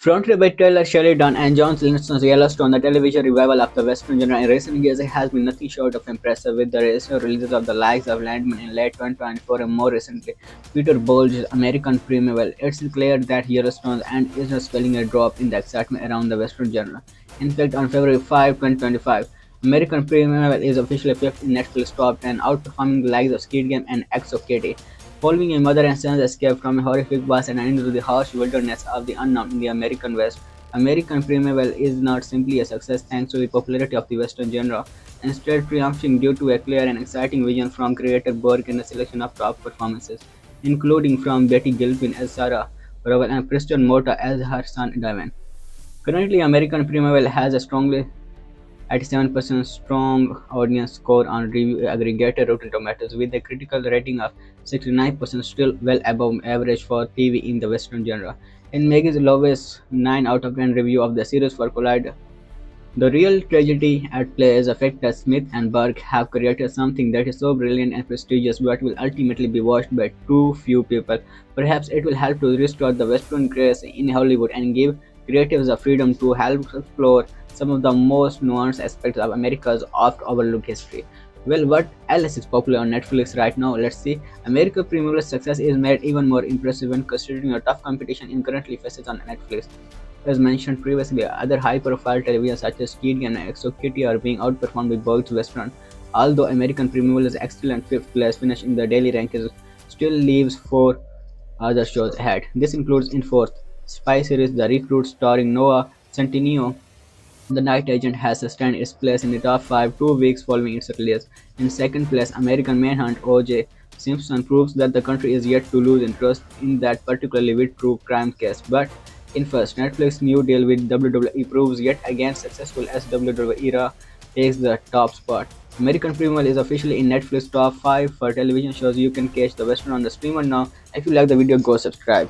Fronted by Taylor Sheridan and John Livingston's Yellowstone, the television revival of the Western genre in recent years has been nothing short of impressive, with the recent releases of the likes of Landman in late 2024 and more recently Peter Bolge's American Primeval. It's clear that Yellowstone and is not spelling a drop in the excitement around the Western genre. In fact, on February 5, 2025, American Primeval is officially fifth in Netflix top 10, outperforming the likes of Squid Game and X of Katie. Following a mother and son's escape from a horrific past and into the harsh wilderness of the unknown in the American West, American Primeval is not simply a success thanks to the popularity of the Western genre, instead triumphing due to a clear and exciting vision from creator Berg and a selection of top performances, including from Betty Gilpin as Sarah Rowell and Preston Morta as her son Devin. Currently, American Primeval has a strongly 87% strong audience score on review aggregator Rotten Tomatoes, with a critical rating of 69%, still well above average for TV in the Western genre. In Maggie's lowest 9 out of 10 review of the series for Collider, the real tragedy at play is the fact that Smith and Berg have created something that is so brilliant and prestigious but will ultimately be watched by too few people. Perhaps it will help to restore the Western craze in Hollywood and give creatives the freedom to help explore some of the most nuanced aspects of America's oft overlooked history. Well, what else is popular on Netflix right now? Let's see. American Premier success is made even more impressive when considering the tough competition it currently faces on Netflix. As mentioned previously, other high-profile television such as TD and Exokitty are being outperformed by both Western. Although American Premier's excellent fifth place finish in the daily rankings still leaves four other shows ahead. This includes in fourth, spy series The Recruit starring Noah Centineo. The Night Agent has sustained its place in the top 5 2 weeks following its release. In second place, American Manhunt O.J. Simpson proves that the country is yet to lose interest in that particularly with true crime case. But in first, Netflix's new deal with WWE proves yet again successful as WWE era takes the top spot. American Premier is officially in Netflix top 5 for television shows. You can catch the Western on the streamer now. If you like the video, go subscribe.